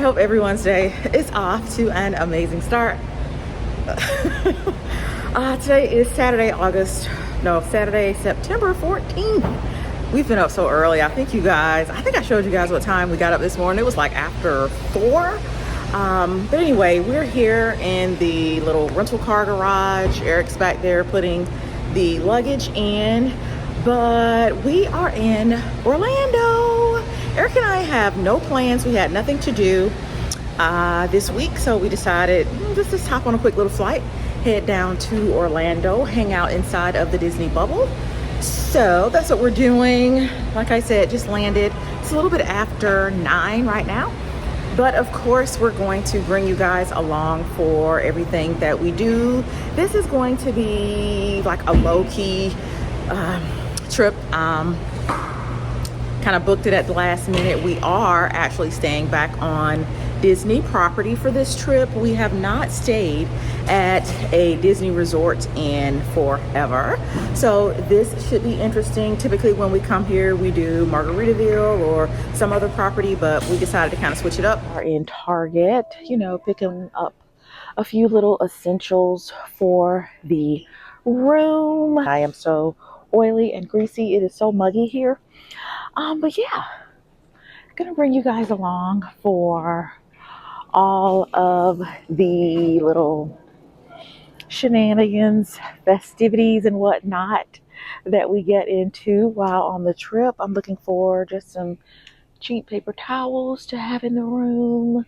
hope everyone's day is off to an amazing start. Today is Saturday, September 14th. We've been up so early. I think I showed you guys what time we got up this morning. It was like after 4. But anyway, we're here in the little rental car garage. Eric's back there putting the luggage in, but we are in Orlando. Eric and I have no plans. We had nothing to do this week, so we decided just hop on a quick little flight, head down to Orlando, hang out inside of the Disney bubble. So that's what we're doing. Like I said, just landed. It's a little bit after 9 right now, but of course we're going to bring you guys along for everything that we do. This is going to be like a low-key trip. Kind of booked it at the last minute. We are actually staying back on Disney property for this trip. We have not stayed at a Disney resort in forever, so this should be interesting. Typically when we come here we do Margaritaville or some other property, but we decided to kind of switch it up. We're in Target, you know, picking up a few little essentials for the room. I am so oily and greasy. It is so muggy here. But yeah, gonna bring you guys along for all of the little shenanigans, festivities, and whatnot that we get into while on the trip. I'm looking for just some cheap paper towels to have in the room.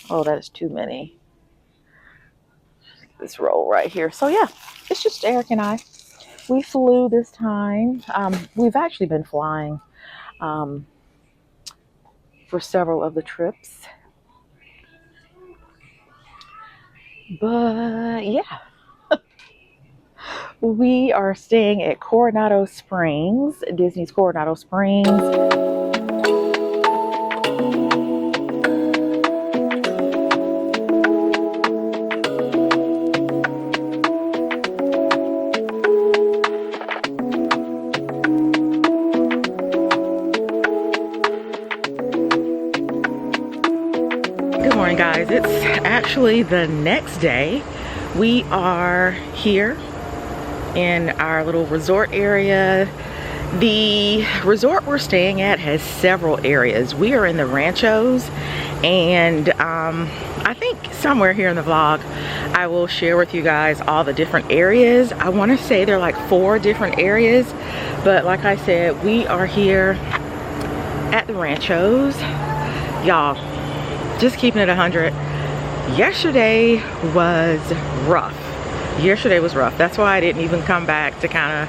Oh, that is too many. This roll right here. So yeah, it's just Eric and I. We flew this time. We've actually been flying for several of the trips. But yeah, we are staying at Coronado Springs, Disney's Coronado Springs. Guys, it's actually the next day. We are here in our little resort area. The resort we're staying at has several areas. We are in the Ranchos, and I think somewhere here in the vlog I will share with you guys all the different areas. I want to say there are like 4 different areas, but like I said, we are here at the Ranchos. Y'all, just keeping it 100. Yesterday was rough. That's why I didn't even come back to kind of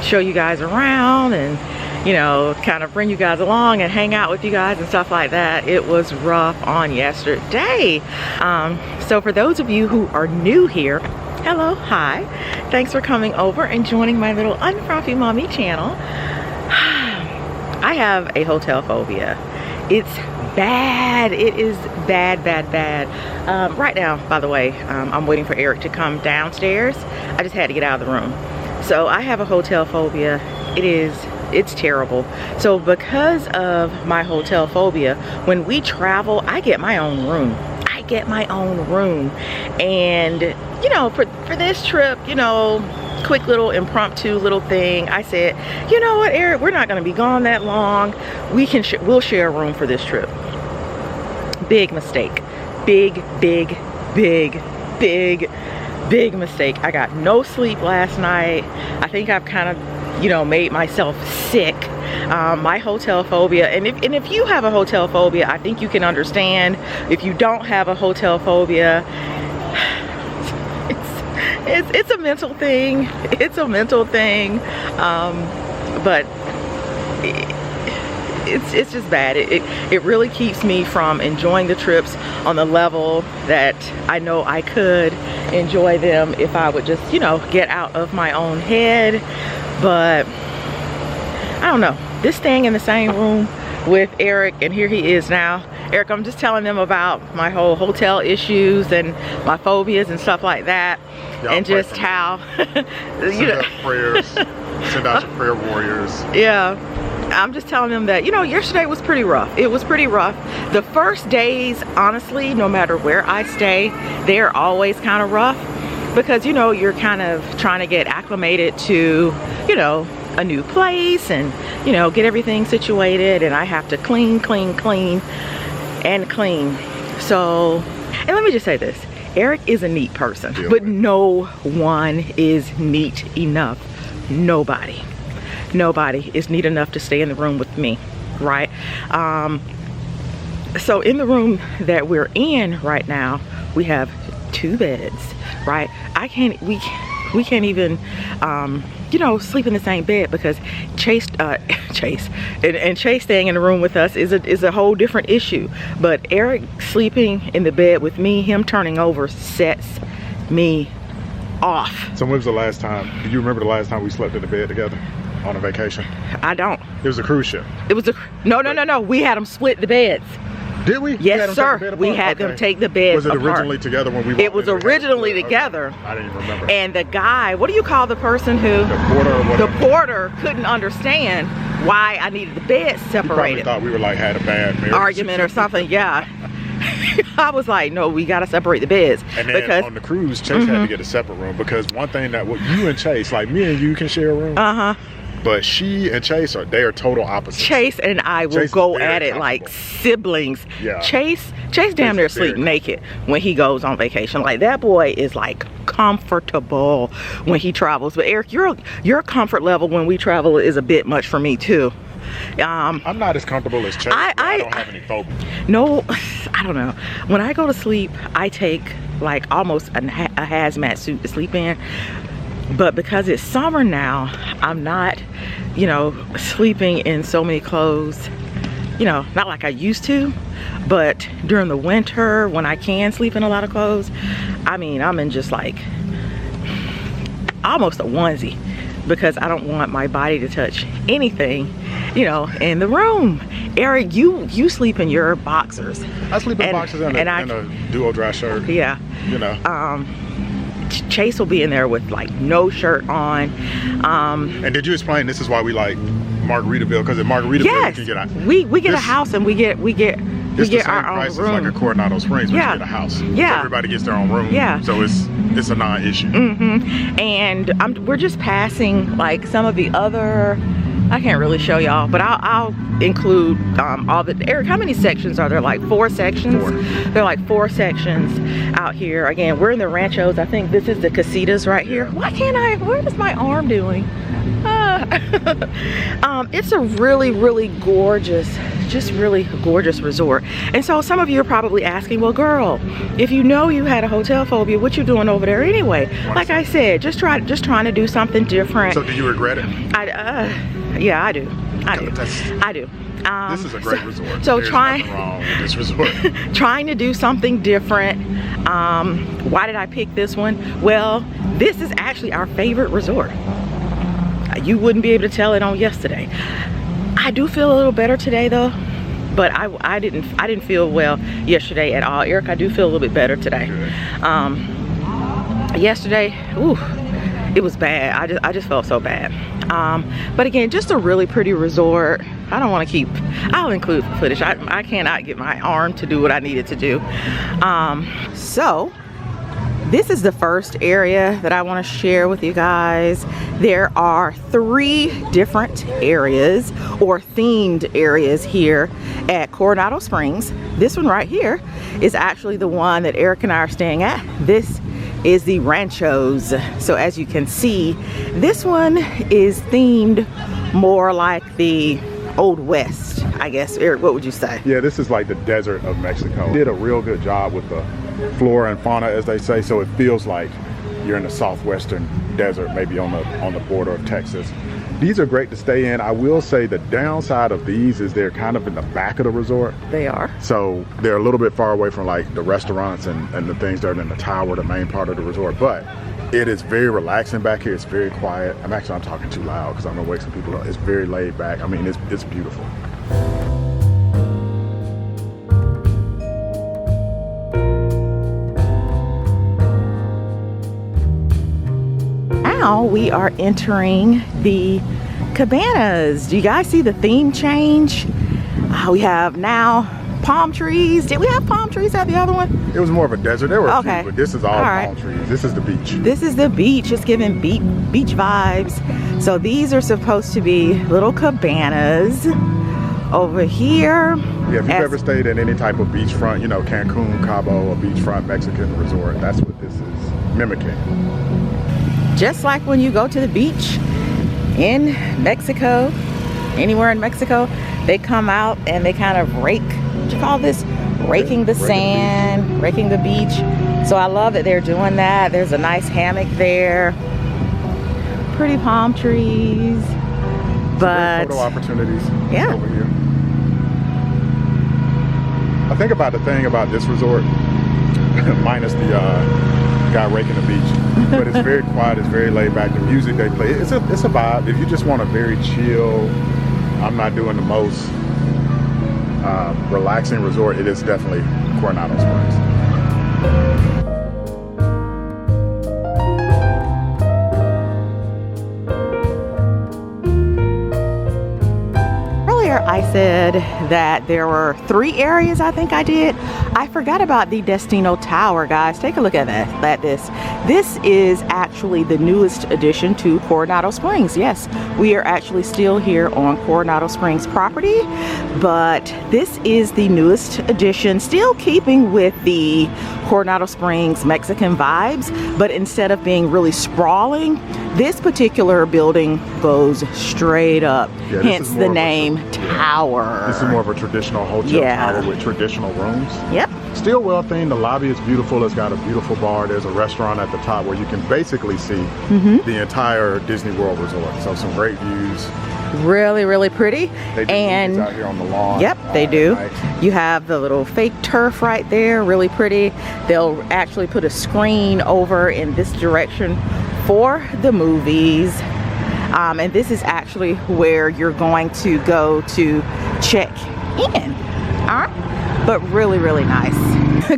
show you guys around and, you know, kind of bring you guys along and hang out with you guys and stuff like that. It was rough on yesterday. So for those of you who are new here, hello, hi. Thanks for coming over and joining my little Unfrumpy Mommy channel. I have a hotel phobia. It's bad. It is bad. Right now, by the way, I'm waiting for Eric to come downstairs. I just had to get out of the room. So I have a hotel phobia. It's terrible. So because of my hotel phobia, when we travel, I get my own room. And you know, for this trip, you know, quick little impromptu little thing, I said, you know what, Eric, we're not going to be gone that long. We'll share a room for this trip. Big mistake. Big mistake. I got no sleep last night. I think I've kind of, you know, made myself sick. My hotel phobia, and if you have a hotel phobia, I think you can understand. If you don't have a hotel phobia, it's a mental thing. But it's just bad. It really keeps me from enjoying the trips on the level that I know I could enjoy them if I would just, you know, get out of my own head. But I don't know, this staying in the same room with Eric, and here he is now. Eric, I'm just telling them about my whole hotel issues and my phobias and stuff like that. And just how send out prayers, send out your prayer warriors. Yeah. I'm just telling them that, you know, yesterday was pretty rough. It was pretty rough. The first days, honestly, no matter where I stay, they're always kind of rough because, you know, you're kind of trying to get acclimated to, you know, a new place and, you know, get everything situated, and I have to clean. So, and let me just say this, Eric is a neat person, but no one is neat enough. Nobody is neat enough to stay in the room with me, right? So in the room that we're in right now, we have 2 beds, right? We can't even you know, sleep in the same bed because Chase staying in the room with us is a whole different issue. But Eric sleeping in the bed with me, him turning over, sets me off. So when was the last time, do you remember the last time we slept in the bed together on a vacation? I don't. It was a cruise ship. It was a, no. We had them split the beds. Did we? Yes, sir. We had them take the beds apart. Was it originally together when we walked in? It was originally together. I didn't even remember. And the guy, what do you call the person who? The porter or whatever. The porter couldn't understand why I needed the beds separated. He probably thought we were like, had a bad marriage. Argument or something, yeah. I was like, no, we got to separate the beds. And then because on the cruise, Chase had to get a separate room because one thing that you and Chase, like me and you can share a room. But she and Chase they are total opposites. Chase and I will go at it like siblings. Yeah. Chase damn near sleep naked when he goes on vacation. Like that boy is like comfortable when he travels. But Eric, your comfort level when we travel is a bit much for me too. I'm not as comfortable as Chase. I don't have any phobia. No, I don't know. When I go to sleep, I take like almost a hazmat suit to sleep in. But because it's summer now, I'm not, you know, sleeping in so many clothes, you know, not like I used to. But during the winter, when I can sleep in a lot of clothes, I mean, I'm in just like almost a onesie because I don't want my body to touch anything, you know, in the room. Eric, you sleep in your boxers. I sleep in boxers and a duo dry shirt. Yeah. You know. Chase will be in there with like no shirt on. And did you explain this is why we like Margaritaville? Because at Margaritaville, yes, you can get we get a house and we get our own room. Like a Coronado Springs, yeah. We get a house. Yeah. So everybody gets their own room. Yeah. So it's a non-issue. And we're just passing like some of the other. I can't really show y'all, but I'll include all the, Eric, how many sections are there? Like 4 sections? 4. There are like 4 sections out here. Again, we're in the Ranchos. I think this is the casitas right here. Why can't what is my arm doing? It's a really gorgeous, just really gorgeous resort. And so some of you are probably asking, well girl, if you know you had a hotel phobia, what you doing over there anyway? Like I said, just trying to do something different. So do you regret it? Yeah, I do. This is a great resort. So There's nothing wrong with this resort. Trying to do something different. Why did I pick this one? Well, this is actually our favorite resort. You wouldn't be able to tell it on yesterday. I do feel a little better today though, but I didn't feel well yesterday at all. Eric, I do feel a little bit better today. Yesterday, ooh, it was bad. I just felt so bad. But again, just a really pretty resort. I'll include footage. I cannot get my arm to do what I needed to do. So this is the first area that I want to share with you guys. There are 3 different areas or themed areas here at Coronado Springs. This one right here is actually the one that Eric and I are staying at. This is the Ranchos. So as you can see, this one is themed more like the Old West, I guess. Eric, what would you say? Yeah, this is like the desert of Mexico. Did a real good job with the flora and fauna, as they say, so it feels like you're in the southwestern desert, maybe on the border of Texas. These are great to stay in. I will say the downside of these is they're kind of in the back of the resort. They are. So they're a little bit far away from like the restaurants and the things that are in the tower, the main part of the resort. But it is very relaxing back here. It's very quiet. I'm talking too loud because I'm gonna wake some people up. It's very laid back. I mean, it's beautiful. Now we are entering the cabanas. Do you guys see the theme change? We have now palm trees. Did we have palm trees at the other one? It was more of a desert. There were a Okay. few, but this is all palm trees. This is the beach. This is the beach. It's giving beach vibes. So these are supposed to be little cabanas over here. Yeah, if you've ever stayed in any type of beachfront, you know, Cancun, Cabo, a beachfront Mexican resort, that's what this is mimicking. Just like when you go to the beach in Mexico, anywhere in Mexico, they come out and they kind of rake, what you call this? Raking the sand, raking the beach. So I love that they're doing that. There's a nice hammock there. Pretty palm trees. But photo opportunities yeah. over here. I think about the thing about this resort, minus the guy raking the beach, but it's very quiet, it's very laid back. The music they play, it's a vibe. If you just want a very chill, I'm not doing the most relaxing resort, it is definitely Coronado Springs. I said that there were 3 areas. I think I did. I forgot about the Destino Tower, guys. Take a look at that. This is actually the newest addition to Coronado Springs. Yes, we are actually still here on Coronado Springs property, but this is the newest addition, still keeping with the Coronado Springs Mexican vibes, but instead of being really sprawling, this particular building goes straight up, yeah, hence the name Tower. This is more of a traditional hotel tower with traditional rooms. Yep. Still well themed. The lobby is beautiful. It's got a beautiful bar. There's a restaurant at the top where you can basically see the entire Disney World resort. So some great views. Really, really pretty. They do movies out here on the lawn. Yep, they do. You have the little fake turf right there, really pretty. They'll actually put a screen over in this direction for the movies. And this is actually where you're going to go to check in. All right, but really, really nice.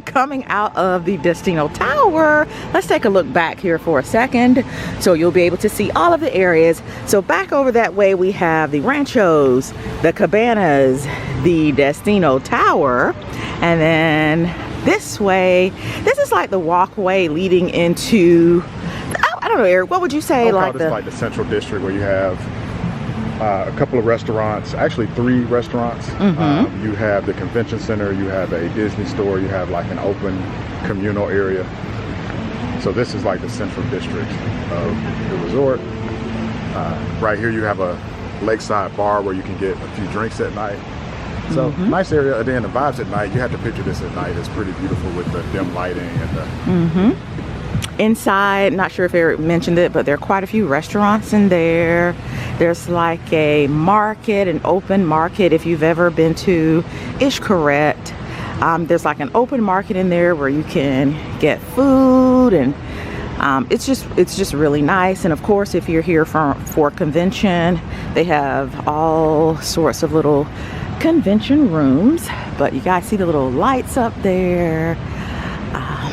Coming out of the Destino Tower, let's take a look back here for a second so you'll be able to see all of the areas. So back over that way we have the Ranchos, the cabanas, the Destino Tower, and then this way, this is like the walkway leading into, I don't know, Eric, what would you say? Like the central district where you have a couple of restaurants, actually 3 restaurants. You have the convention center, you have a Disney store, you have like an open communal area. So this is like the central district of the resort. Right here you have a lakeside bar where you can get a few drinks at night. So nice area. And then the vibes at night, you have to picture this at night. It's pretty beautiful with the dim lighting and the inside, not sure if Eric mentioned it, but there are quite a few restaurants in there. There's like a market, an open market. If you've ever been to Xcaret, there's like an open market in there where you can get food, and it's just really nice. And of course, if you're here for convention, they have all sorts of little convention rooms. But you guys see the little lights up there.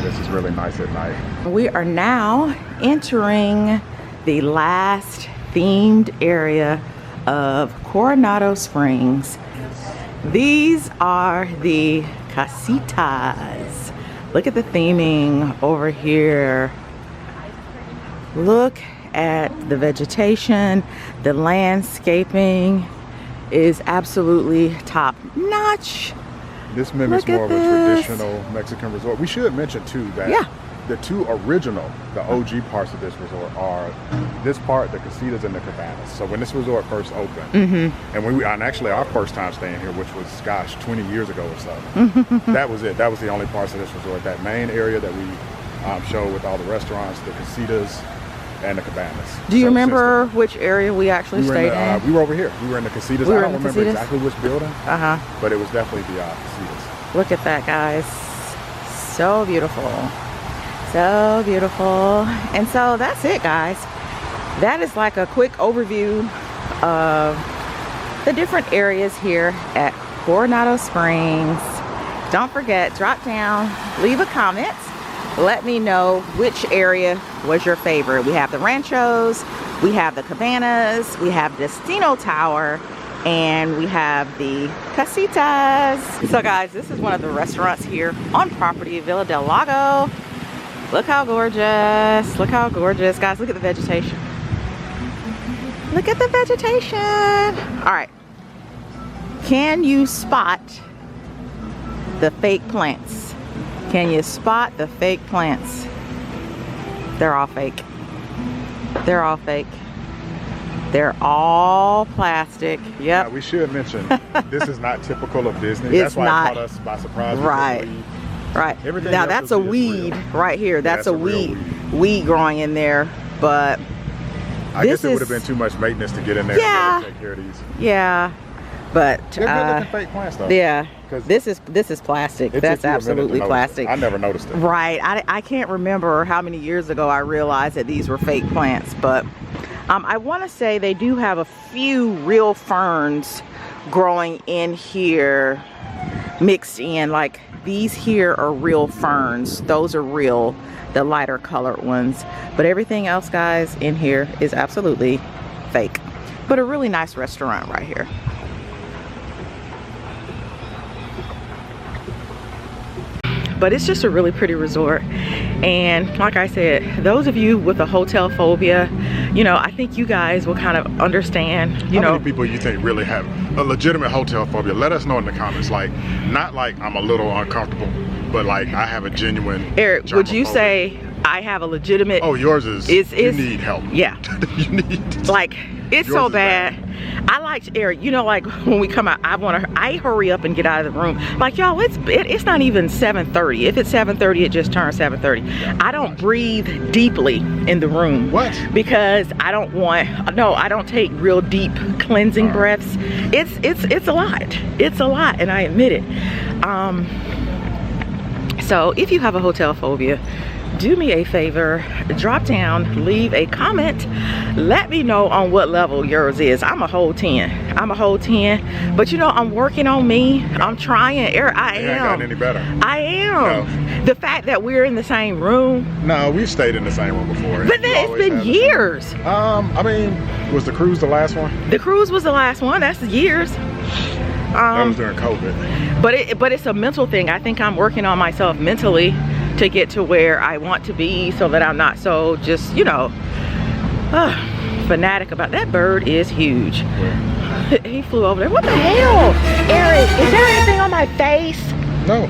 This is really nice at night. We are now entering the last themed area of Coronado Springs. These are the casitas. Look at the theming over here. Look at the vegetation. The landscaping is absolutely top notch. This mimics more of a traditional Mexican resort. We should mention too that the 2 original, the OG parts of this resort are this part, the casitas and the cabanas. So when this resort first opened, and actually our first time staying here, which was, gosh, 20 years ago or so, that was it. That was the only parts of this resort. That main area that we showed with all the restaurants, the casitas, and the cabanas. Do you remember which area we actually stayed in? We were over here. We were in the casitas. I don't remember exactly which building, but it was definitely the casitas. Look at that, guys. So beautiful. So beautiful. And so that's it, guys. That is like a quick overview of the different areas here at Coronado Springs. Don't forget, drop down, leave a comment. Let me know which area was your favorite. We have the Ranchos, We have the Cabanas, we have Destino Tower, and we have the Casitas. So guys, this is one of the restaurants here on property, Villa del Lago. Look how gorgeous, look how gorgeous. Guys, look at the vegetation. Look at the vegetation. All right, can you spot the fake plants? Can you spot the fake plants? They're all fake. They're all fake. They're all plastic. Yep. Now, we should mention this is not typical of Disney. It's that's why not. it caught us by surprise. Right. Right. Everything now else that's is a weed real. right here. That's a real weed growing in there. But I guess it would have been too much maintenance to get in there and take care of these. Yeah. But they're good looking fake plants though. Yeah. This is plastic. That's absolutely plastic. I never noticed it. Right. I can't remember how many years ago I realized that these were fake plants, but I want to say they do have a few real ferns growing in here mixed in. Like these here are real ferns. Those are real, the lighter colored ones. But everything else, guys, in here is absolutely fake. But a really nice restaurant right here. But it's just a really pretty resort. And like I said, those of you with a hotel phobia, you know, I think you guys will kind of understand, you know. How many people you think really have a legitimate hotel phobia? Let us know in the comments. Like, not like I'm a little uncomfortable, but like I have a genuine Eric, would you germophobia. say I have a legitimate? Oh, yours is you need help. Yeah. You need like it's yours so bad. I like Eric, you know, like when we come out, I hurry up and get out of the room. Like, y'all, it's not even 7:30. If it's 7:30, it just turns 7:30. I don't breathe deeply in the room. What? Because I don't take real deep cleansing breaths. It's a lot. It's a lot, and I admit it. So if you have a hotel phobia, do me a favor, drop down, leave a comment, let me know on what level yours is. I'm a whole 10. I'm a whole 10. But you know, I'm working on me. I'm trying. I am. Ain't gotten any better. I am. No. The fact that we're in the same room. No, we've stayed in the same room before. But then it's been years. I mean, was the cruise the last one? The cruise was the last one. That's years. That was during COVID. But it's a mental thing. I think I'm working on myself mentally to get to where I want to be, so that I'm not so just, you know, fanatic about that. Bird is huge. Yeah. He flew over there. What the hell, Eric? Is there anything on my face? No.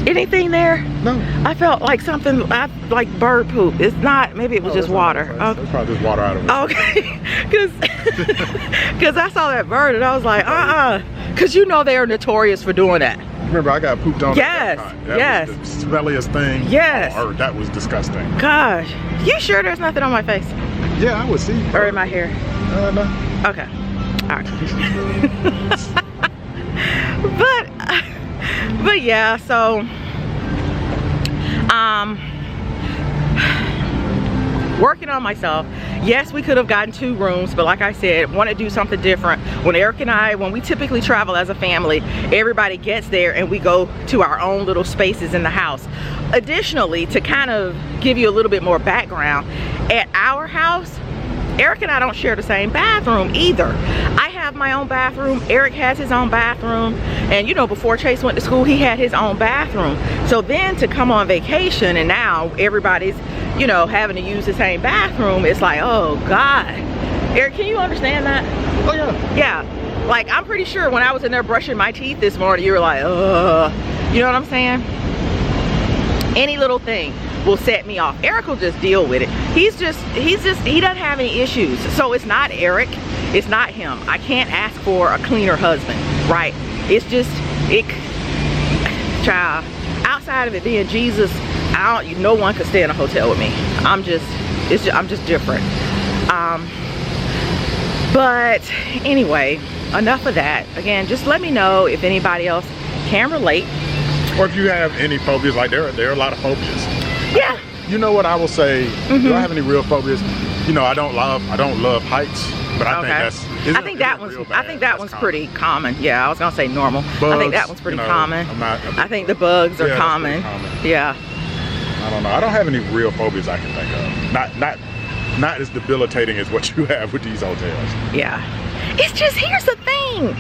Anything there? No. I felt like something like bird poop. It's not. Maybe it was just water. Okay. It's probably just water out of it. Okay. Because I saw that bird and I was like, because you know they are notorious for doing that. Remember, I got pooped on. Yes. That was the smelliest thing. Yes. On earth. That was disgusting. Gosh. You sure there's nothing on my face? Yeah, I would see. Or in my hair? No. Okay. All right. But yeah, so working on myself. Yes, we could have gotten 2 rooms, but like I said, want to do something different. When we typically travel as a family, everybody gets there and we go to our own little spaces in the house. Additionally, to kind of give you a little bit more background, at our house, Eric and I don't share the same bathroom either. I have my own bathroom, Eric has his own bathroom, and you know, before Chase went to school, he had his own bathroom. So then to come on vacation and now everybody's, you know, having to use the same bathroom, it's like, oh God. Eric, can you understand that? Oh yeah. Yeah, like I'm pretty sure when I was in there brushing my teeth this morning, you were like, ugh. You know what I'm saying? Any little thing will set me off. Eric will just deal with it. He doesn't have any issues. So it's not Eric, it's not him. I can't ask for a cleaner husband, right? It's just, child, outside of it being Jesus, no one could stay in a hotel with me. I'm just different. But anyway, enough of that. Again, just let me know if anybody else can relate. Or if you have any phobias. Like there are a lot of phobias. Yeah. You know what I will say? Do I have any real phobias? You know, I don't love heights, but I think that one's pretty common. Yeah, I was gonna say normal. Bugs, I think that one's pretty common. I think the bugs are common. Yeah. I don't know. I don't have any real phobias I can think of. Not not as debilitating as what you have with these hotels. Yeah. It's just, here's the thing.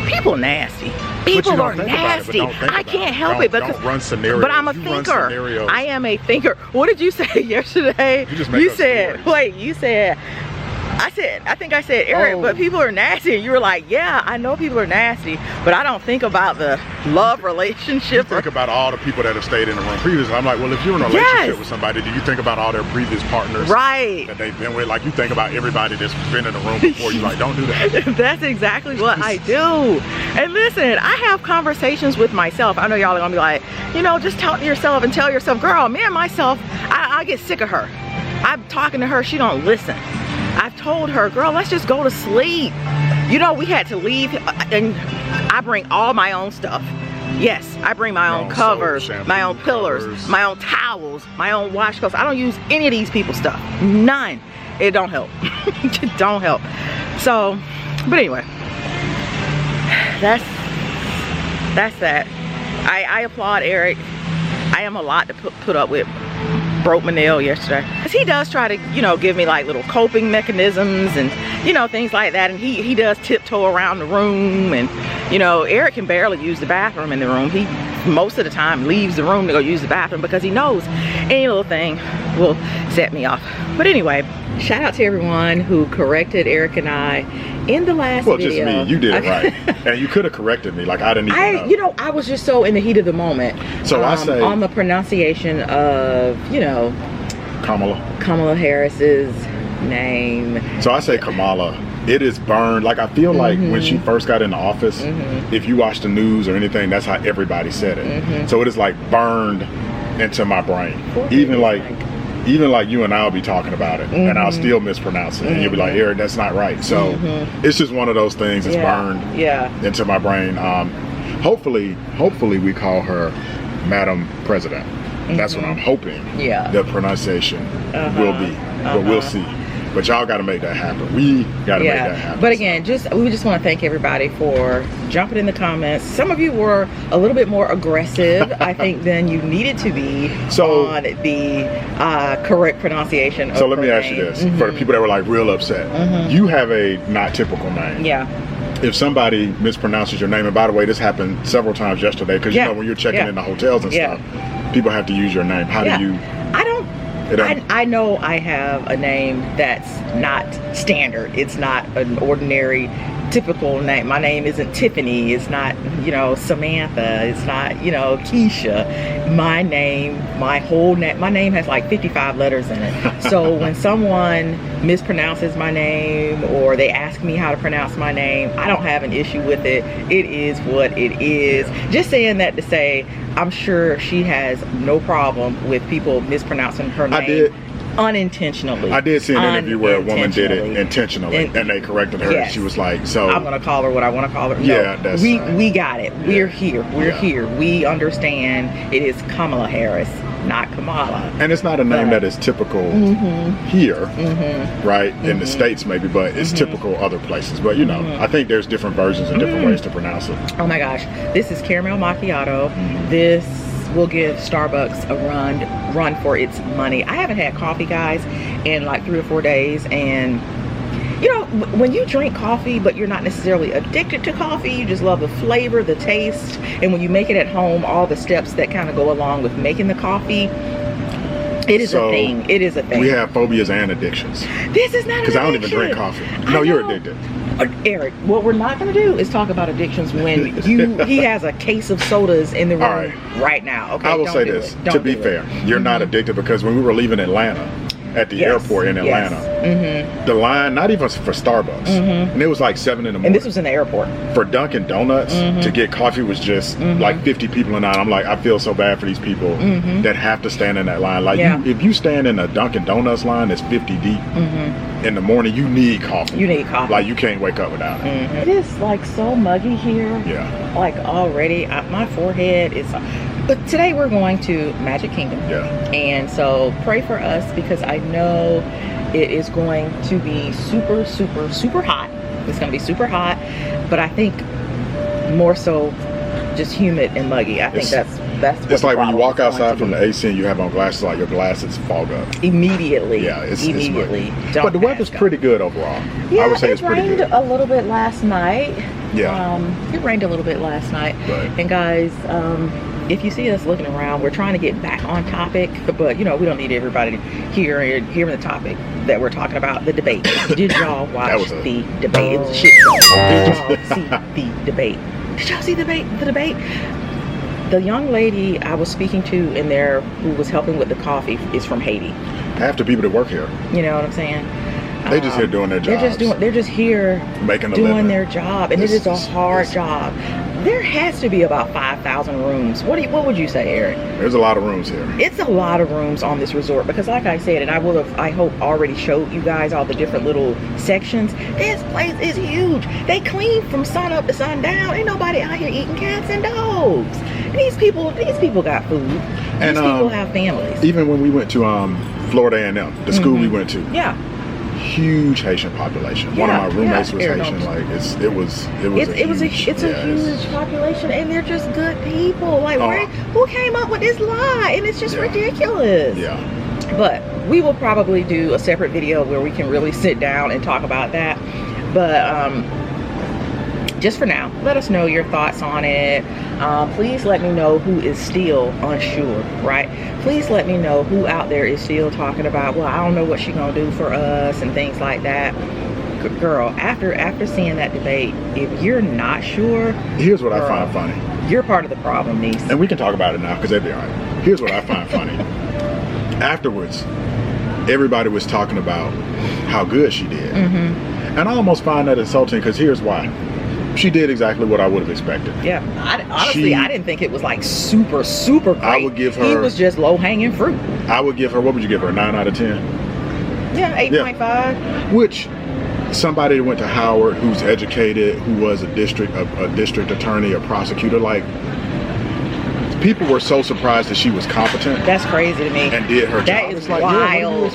People nasty. People are nasty. I can't help it because don't run scenarios. But I'm a thinker. I am a thinker. What did you say yesterday? You said, wait, you said, I think I said, Eric, but people are nasty. And you were like, yeah, I know people are nasty, but I don't think about the love relationship. You think about all the people that have stayed in the room previously. I'm like, well, if you're in a relationship with somebody, do you think about all their previous partners that they've been with? Like, you think about everybody that's been in the room before. You like, don't do that. That's exactly what I do. And listen, I have conversations with myself. I know y'all are gonna be like, you know, just talk to yourself and tell yourself, girl, me and myself, I get sick of her. I'm talking to her, she don't listen. I've told her, girl, let's just go to sleep. You know, we had to leave, and I bring all my own stuff. Yes, I bring my own covers, shampoo, my own pillars, my own towels, my own washcloths. I don't use any of these people's stuff. None. It don't help. It don't help. So, but anyway, that's that. I applaud Eric. I am a lot to put up with. Broke my nail yesterday. Cause he does try to, you know, give me like little coping mechanisms and, you know, things like that. And he does tiptoe around the room, and, you know, Eric can barely use the bathroom in the room. He most of the time leaves the room to go use the bathroom because he knows any little thing will set me off. But anyway, shout out to everyone who corrected Eric and I in the last video. Well, just me, you did it right. And you could have corrected me, like I didn't even know. You know, I was just so in the heat of the moment. So I say on the pronunciation of, you know, Kamala Harris's name. So I say Kamala. It is burned. Like, I feel like when she first got in the office, if you watch the news or anything, that's how everybody said it. So it is like burned into my brain. Even like you and I'll be talking about it, and I'll still mispronounce it, and you'll be like, Eric, that's not right. So it's just one of those things that's burned into my brain. Hopefully we call her Madam President. That's what I'm hoping the pronunciation will be, but we'll see. But y'all got to make that happen. We got to make that happen. But again, we just want to thank everybody for jumping in the comments. Some of you were a little bit more aggressive, I think, than you needed to be on the correct pronunciation of So let me ask you this. For the people that were like real upset, you have a not typical name. Yeah. If somebody mispronounces your name, and by the way, this happened several times yesterday, because you know when you're checking in the hotels and stuff, people have to use your name. How do you? I know I have a name that's not standard. It's not an ordinary, typical name. My name isn't Tiffany. It's not, you know, Samantha. It's not, you know, Keisha. My name, my whole name, my name has like 55 letters in it. So when someone mispronounces my name or they ask me how to pronounce my name, I don't have an issue with it. It is what it is. Just saying that to say, I'm sure she has no problem with people mispronouncing her name. Unintentionally. I did see an interview where a woman did it intentionally, and they corrected her. Yes. She was like, "So I'm gonna call her what I want to call her." Yeah, no, we got it. We're here. We're here. We understand. It is Kamala Harris, not Kamala. And it's not a name that is typical here, right? In the States, maybe, but it's typical other places. But you know, I think there's different versions and different ways to pronounce it. Oh my gosh, this is caramel macchiato. This will give Starbucks a run for its money. I haven't had coffee, guys, in like 3 or 4 days, and you know, when you drink coffee but you're not necessarily addicted to coffee, you just love the flavor, the taste, and when you make it at home, all the steps that kind of go along with making the coffee, it is a thing. It is a thing. We have phobias and addictions. This is not an addiction. Because I don't even drink coffee. No, you're addicted. Eric, what we're not going to do is talk about addictions when he has a case of sodas in the room right now. Okay, I will say this, to be fair, you're not addicted, because when we were leaving Atlanta, at the airport in Atlanta, the line, not even for Starbucks, and it was like 7 in the morning. And this was in the airport. For Dunkin' Donuts, to get coffee was just like 50 people in line. I'm like, I feel so bad for these people that have to stand in that line. Like, if you stand in a Dunkin' Donuts line that's 50 deep in the morning, you need coffee. You need coffee. Like, you can't wake up without it. It is like so muggy here. Yeah. Like already, my forehead is... But today we're going to Magic Kingdom. Yeah. And so pray for us, because I know it is going to be super, super, super hot. It's going to be super hot, but I think more so just humid and muggy. I think that's what It's the like when you problem walk is going outside to from be. the AC and you have on glasses, like your glasses fog up. Immediately. Yeah, it's immediately. But the weather's pretty good overall. Yeah, I would say it's pretty good. It rained a little bit last night. Yeah. It rained a little bit last night. Right. And guys, if you see us looking around, we're trying to get back on topic, but you know, we don't need everybody hearing the topic that we're talking about, the debate. Did y'all watch the debate? It was a shit show. Did y'all see the debate? Did y'all see the debate? The young lady I was speaking to in there who was helping with the coffee is from Haiti. Half the people that work here. You know what I'm saying? They just here doing their jobs. They're just here making a doing living. their job, and it is a hard job. There has to be about 5,000 rooms. What would you say, Eric? There's a lot of rooms here. It's a lot of rooms on this resort because, like I said, and I hope already showed you guys all the different little sections. This place is huge. They clean from sun up to sundown. Ain't nobody out here eating cats and dogs. These people got food. These people have families. Even when we went to Florida A&M, the school we went to. Yeah. Huge Haitian population. One of my roommates was Haitian. Like it was a huge population, and they're just good people. Like who came up with this lie? And it's just ridiculous. Yeah. But we will probably do a separate video where we can really sit down and talk about that. But just for now, let us know your thoughts on it. Please let me know who is still unsure, right? Please let me know who out there is still talking about, well, I don't know what she's gonna do for us and things like that. Girl, after seeing that debate, if you're not sure, here's what I find funny. You're part of the problem, niece. And we can talk about it now because they'd be all right. Here's what I find funny. Afterwards, everybody was talking about how good she did. And I almost find that insulting because here's why. She did exactly what I would have expected. Yeah, honestly, I didn't think it was like super great. I would give her. He was just low hanging fruit. I would give her. What would you give her? 9 out of 10. Yeah, 8.5. Yeah. Which somebody that went to Howard, who's educated, who was a district attorney, a prosecutor, like. People were so surprised that she was competent. That's crazy to me. And did her job. That is wild.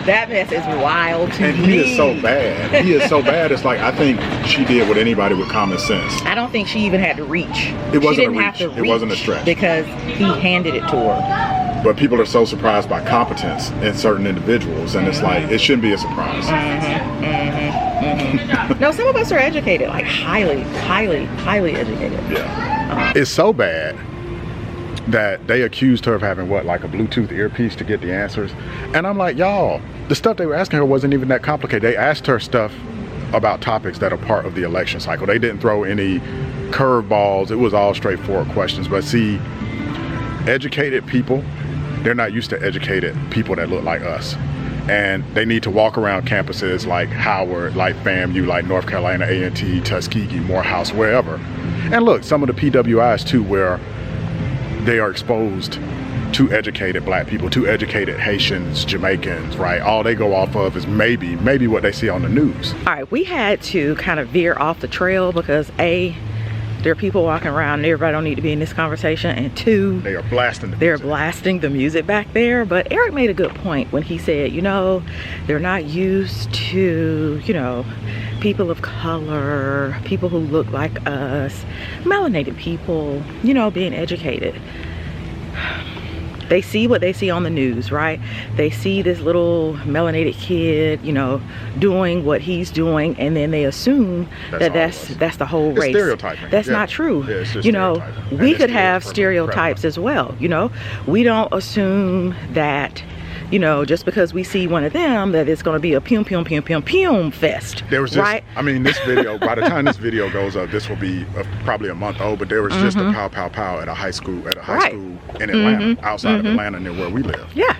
That mess is wild to me. And he is so bad. He is so bad. It's like, I think she did what anybody with common sense. I don't think she even had to reach. It wasn't she didn't have to reach. It wasn't a stretch. Because he handed it to her. But people are so surprised by competence in certain individuals. And it's like, it shouldn't be a surprise. No, some of us are educated. Like highly educated. Yeah. It's so bad that they accused her of having like a Bluetooth earpiece to get the answers. And I'm like, y'all, the stuff they were asking her wasn't even that complicated. They asked her stuff about topics that are part of the election cycle. They didn't throw any curveballs. It was all straightforward questions. But see, educated people, they're not used to educated people that look like us. And they need to walk around campuses like Howard, like FAMU, like North Carolina A&T, Tuskegee, Morehouse, wherever. And look, some of the PWIs too, where they are exposed to educated black people, to educated Haitians, Jamaicans, right? All they go off of is maybe what they see on the news. All right, we had to kind of veer off the trail because A, there are people walking around and everybody don't need to be in this conversation, and two, they are blasting the music back there. But Eric made a good point when he said, you know, they're not used to, you know, people of color, people who look like us, melanated people, you know, being educated. They see what they see on the news, right? They see this little melanated kid, you know, doing what he's doing, and then they assume that's the whole race. It's stereotyping. That's not true. Yeah, it's just, you know, we could have stereotypes as well, you know. We don't assume that, you know, just because we see one of them, that it's going to be a pum fest. There was just, right? I mean, this video, by the time this video goes up, this will be probably a month old, but there was just a pow at a high school, in Atlanta, outside of Atlanta, near where we live. Yeah.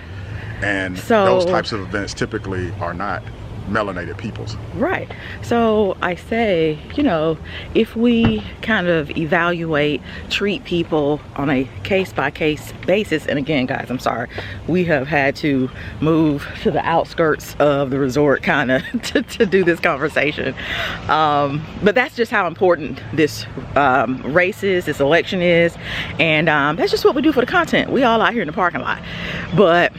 And so, those types of events typically are not melanated peoples. Right. So I say, you know, if we kind of evaluate, treat people on a case-by-case basis, and again, guys, I'm sorry, we have had to move to the outskirts of the resort kind of to do this conversation. But that's just how important this race is, this election is, and that's just what we do for the content. We all out here in the parking lot. But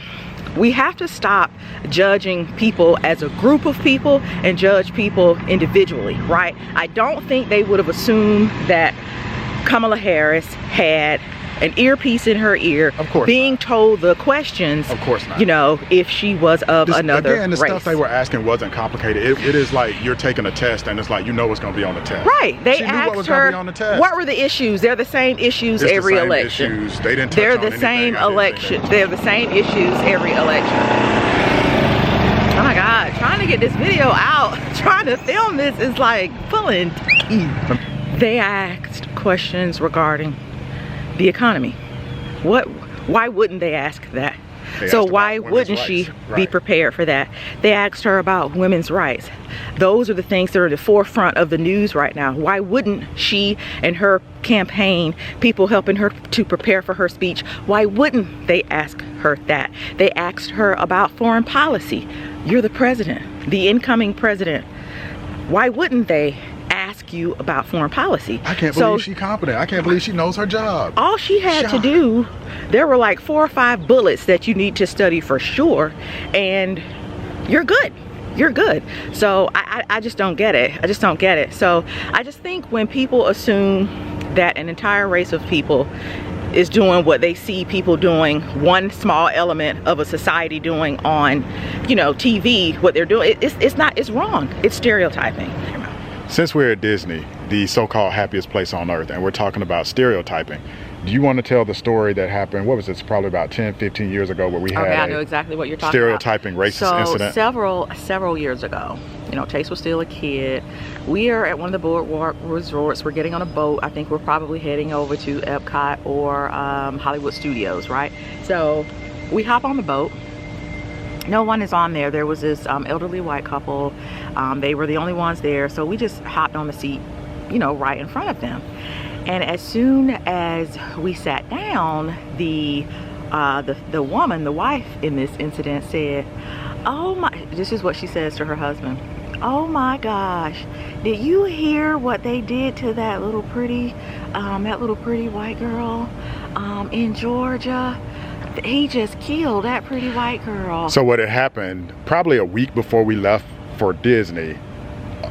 we have to stop judging people as a group of people and judge people individually, right? I don't think they would have assumed that Kamala Harris had an earpiece in her ear, Of course being not. told the questions. Of course not. You know, if she was of another again, the race. stuff they were asking wasn't complicated. It is like you're taking a test and it's like you know what's going to be on the test. Right. They she knew asked what was gonna her be on the test. what were the issues. They're the same issues It's every the same election. Issues. They didn't touch They're on the anything same I didn't election. think They're the same issues every election. Oh my God, trying to get this video out, trying to film this is like pulling teeth. They asked questions regarding the economy. Why wouldn't they ask that? So why wouldn't she be prepared for that? They asked her about women's rights. Those are the things that are at the forefront of the news right now. Why wouldn't she and her campaign, people helping her to prepare for her speech, why wouldn't they ask her that? They asked her about foreign policy. You're the president, the incoming president. Why wouldn't they ask you about foreign policy? I can't believe she's competent. I can't believe she knows her job. All she had to do, there were like 4 or 5 bullets that you need to study for sure, and you're good. You're good. So I just don't get it. I just don't get it. So I just think when people assume that an entire race of people is doing what they see people doing, one small element of a society doing on, you know, TV, what they're doing, it's wrong. It's stereotyping. Since we're at Disney, the so-called happiest place on earth, and we're talking about stereotyping, do you want to tell the story that happened, what was it, probably about 10, 15 years ago, where we had I know exactly what you're talking stereotyping about. racist incident? Several years ago, you know, Chase was still a kid. We are at one of the boardwalk resorts. We're getting on a boat. I think we're probably heading over to Epcot or Hollywood Studios, right? So we hop on the boat. No one is on there. There was this elderly white couple. They were the only ones there. So we just hopped on the seat, you know, right in front of them. And as soon as we sat down, the woman, the wife in this incident said, "Oh my," this is what she says to her husband, "Oh my gosh, did you hear what they did to that little pretty white girl in Georgia? He just killed that pretty white girl." So what had happened, probably a week before we left for Disney,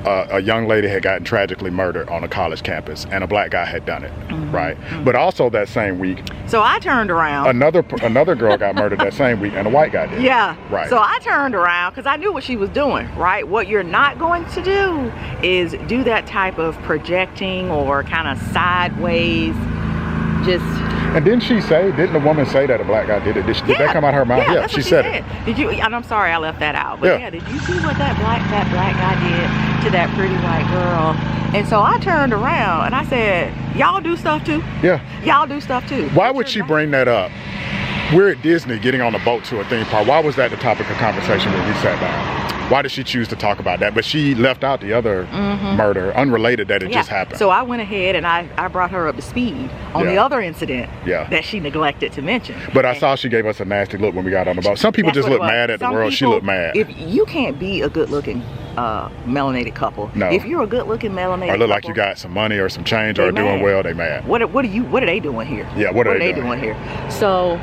a young lady had gotten tragically murdered on a college campus, and a black guy had done it, right? But also that same week, so I turned around. Another girl got murdered that same week, and a white guy did. Yeah, right. So I turned around because I knew what she was doing, right? What you're not going to do is do that type of projecting or kind of sideways, just. And didn't the woman say that a black guy did it? Did that come out of her mouth? Yeah, she said it. Did you? And I'm sorry I left that out. But yeah, did you see what that black guy did to that pretty white girl? And so I turned around and I said, "Y'all do stuff too." Yeah. Y'all do stuff too. Why would she bring that up? We're at Disney getting on a boat to a theme park. Why was that the topic of conversation when we sat down? Why did she choose to talk about that? But she left out the other murder, unrelated that it just happened. So I went ahead and I brought her up to speed on the other incident that she neglected to mention. But I saw she gave us a nasty look when we got on the boat. Some people just look mad at the world. She looked mad. If you can't be a good-looking melanated couple, if you're a good-looking melanated couple, or look like you got some money or some change or doing well, they mad. What are they doing here? Yeah, what are they doing here? So,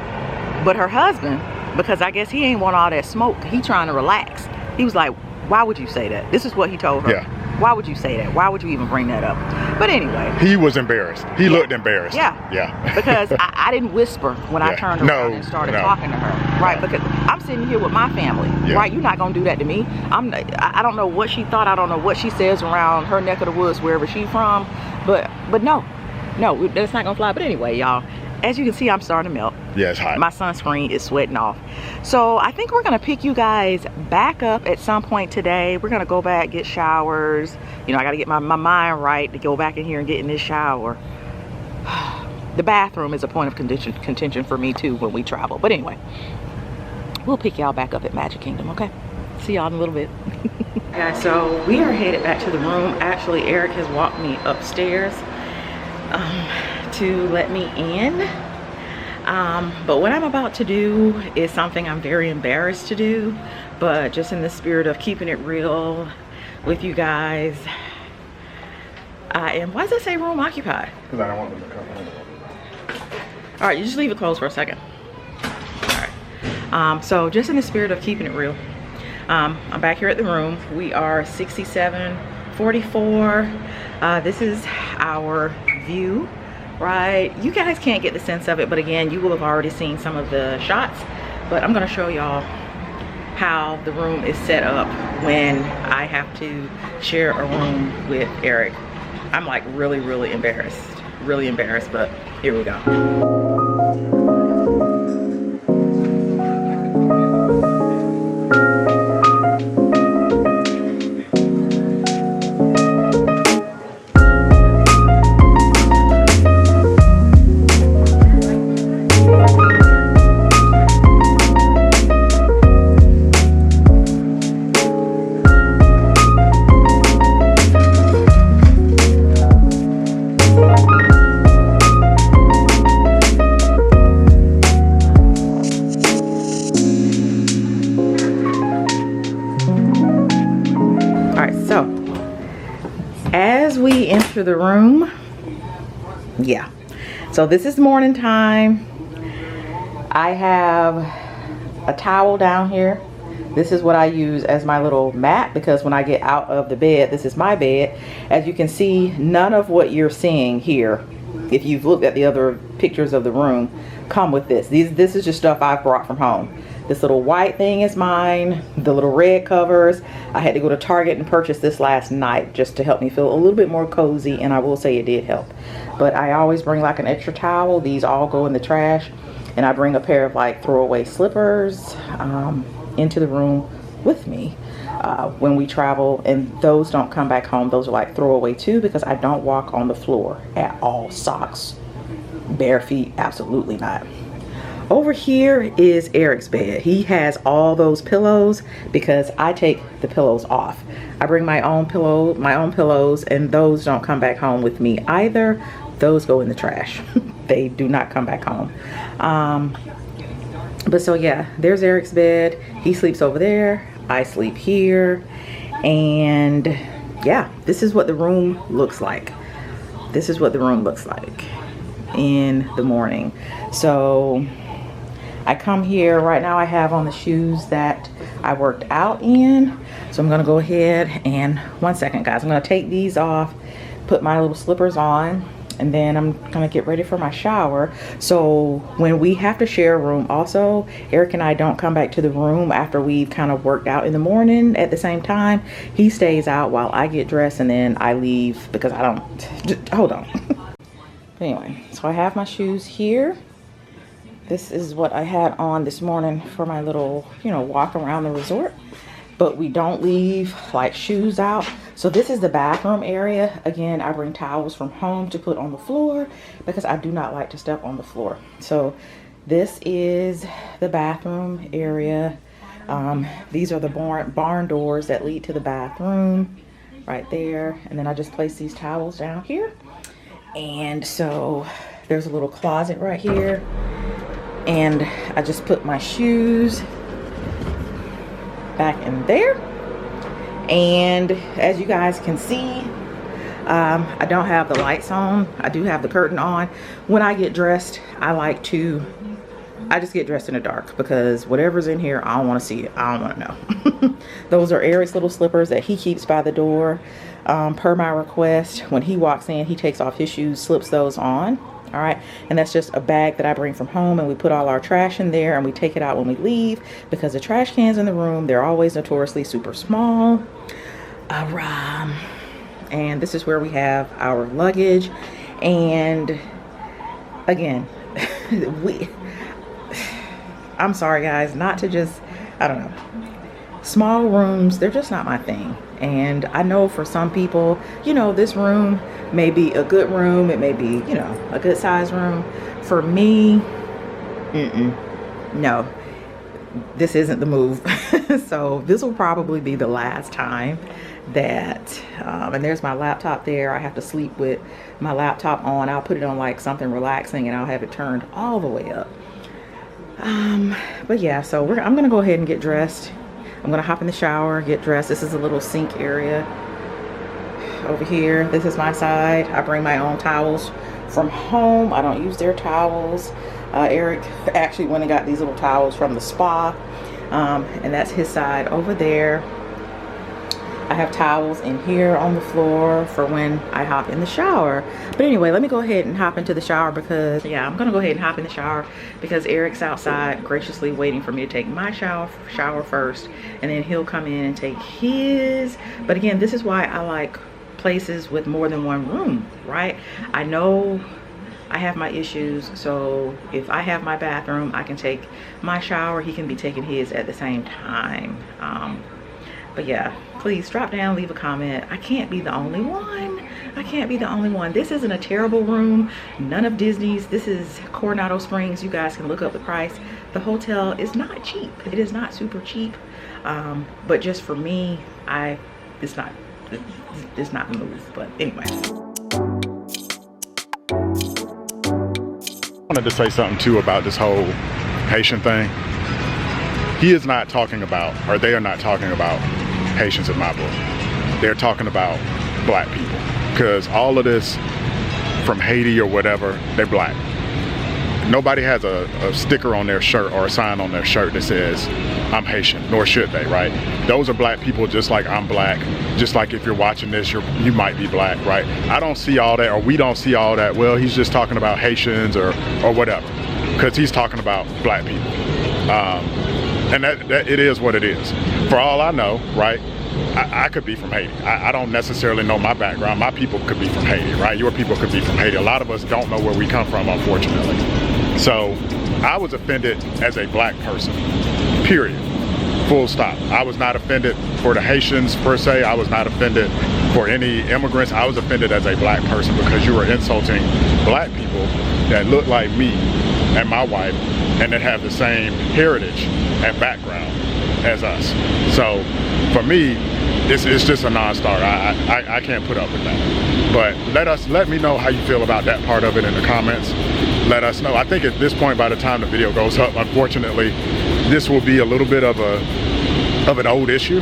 but her husband, because I guess he ain't want all that smoke, he trying to relax. He was like, "Why would you say that?" This is what he told her. Yeah. Why would you say that? Why would you even bring that up? But anyway. He was embarrassed. He looked embarrassed. Yeah. Yeah. Because I didn't whisper when I turned around and started talking to her. Right. Because I'm sitting here with my family. Yeah. Right. You're not going to do that to me. I don't know what she thought. I don't know what she says around her neck of the woods, wherever she's from. But no, that's not going to fly. But anyway, y'all, as you can see, I'm starting to melt. Yeah, it's hot. My sunscreen is sweating off. So I think we're gonna pick you guys back up at some point today. We're gonna go back, get showers. You know, I gotta get my mind right to go back in here and get in this shower. The bathroom is a point of contention for me too when we travel. But anyway, we'll pick y'all back up at Magic Kingdom, okay? See y'all in a little bit. Guys, so we are headed back to the room. Actually, Eric has walked me upstairs to let me in. But what I'm about to do is something I'm very embarrassed to do, but just in the spirit of keeping it real with you guys, I am, why does it say room occupied? Because I don't want them to come in. All right, you just leave it closed for a second. All right. So just in the spirit of keeping it real, I'm back here at the room. We are 6744. This is our view right? You guys can't get the sense of it, but again, you will have already seen some of the shots. But I'm gonna show y'all how the room is set up when I have to share a room with Eric. I'm like really embarrassed, but here we go. As we enter the room, yeah, so this is morning time. I have a towel down here. This is what I use as my little mat, because when I get out of the bed, this is my bed. As you can see, none of what you're seeing here, if you've looked at the other pictures of the room, come with this. This is just stuff I've brought from home. This little white thing is mine. The little red covers, I had to go to Target and purchase this last night just to help me feel a little bit more cozy, and I will say it did help. But I always bring like an extra towel. These all go in the trash, and I bring a pair of like throwaway slippers into the room with me when we travel, and those don't come back home. Those are like throwaway too, because I don't walk on the floor at all. Socks, bare feet, absolutely not. Over here is Eric's bed. He has all those pillows because I take the pillows off. I bring my own pillows, and those don't come back home with me either. Those go in the trash. They do not come back home. But so yeah, there's Eric's bed. He sleeps over there. I sleep here. And yeah, this is what the room looks like. This is what the room looks like in the morning. So I come here right now. I have on the shoes that I worked out in. So I'm gonna go ahead and, one second guys, I'm gonna take these off, put my little slippers on, and then I'm gonna get ready for my shower. So when we have to share a room also, Eric and I don't come back to the room after we've kind of worked out in the morning at the same time. He stays out while I get dressed, and then I leave because I don't, hold on. But anyway, so I have my shoes here. This is what I had on this morning for my little, walk around the resort. But we don't leave like shoes out. So this is the bathroom area. Again, I bring towels from home to put on the floor because I do not like to step on the floor. So this is the bathroom area. These are the barn doors that lead to the bathroom right there. And then I just place these towels down here. And so there's a little closet right here. And I just put my shoes back in there. And as you guys can see, I don't have the lights on. I do have the curtain on. When I get dressed, I just get dressed in the dark, because whatever's in here, I don't want to see it. I don't want to know. Those are Eric's little slippers that he keeps by the door. Per my request, when he walks in, he takes off his shoes, slips those on. All right, and that's just a bag that I bring from home, and we put all our trash in there, and we take it out when we leave, because the trash cans in the room, they're always notoriously super small. And this is where we have our luggage. And again, I'm sorry guys, not to just, I don't know, small rooms, they're just not my thing. And I know for some people, this room may be a good room, it may be, a good size room. For me, no, this isn't the move. So this will probably be the last time that, and there's my laptop there. I have to sleep with my laptop on. I'll put it on like something relaxing, and I'll have it turned all the way up. But yeah, so I'm gonna go ahead and get dressed. I'm gonna hop in the shower, get dressed. This is a little sink area over here. This is my side. I bring my own towels from home. I don't use their towels. Eric actually went and got these little towels from the spa, and that's his side over there. I have towels in here on the floor for when I hop in the shower. But anyway, let me go ahead and hop into the shower because, yeah, I'm gonna go ahead and hop in the shower because Eric's outside graciously waiting for me to take my shower first, and then he'll come in and take his. But again, this is why I like places with more than one room, right? I know I have my issues, so if I have my bathroom, I can take my shower, he can be taking his at the same time. But yeah, please drop down, leave a comment. I can't be the only one. I can't be the only one. This isn't a terrible room, none of Disney's. This is Coronado Springs. You guys can look up the price. The hotel is not cheap. It is not super cheap, but just for me, it's not the move. But anyway, I wanted to say something too about this whole Haitian thing. He is not talking about, or they are not talking about Haitians in my book. They're talking about black people, because all of this from Haiti or whatever, they're black. Nobody has a sticker on their shirt or a sign on their shirt that says I'm Haitian, nor should they, right? Those are black people just like I'm black. Just like if you're watching this, you might be black, right? I don't see all that, or we don't see all that. Well, he's just talking about Haitians or whatever, because he's talking about black people. And that it is what it is. For all I know, right, I could be from Haiti. I don't necessarily know my background. My people could be from Haiti, right? Your people could be from Haiti. A lot of us don't know where we come from, unfortunately. So I was offended as a black person, period. Full stop. I was not offended for the Haitians per se. I was not offended for any immigrants. I was offended as a black person because you were insulting black people that look like me and my wife and that have the same heritage and background as us. So for me, it's just a non-starter. I can't put up with that. But let me know how you feel about that part of it in the comments. Let us know. I think at this point, by the time the video goes up, unfortunately, this will be a little bit of an old issue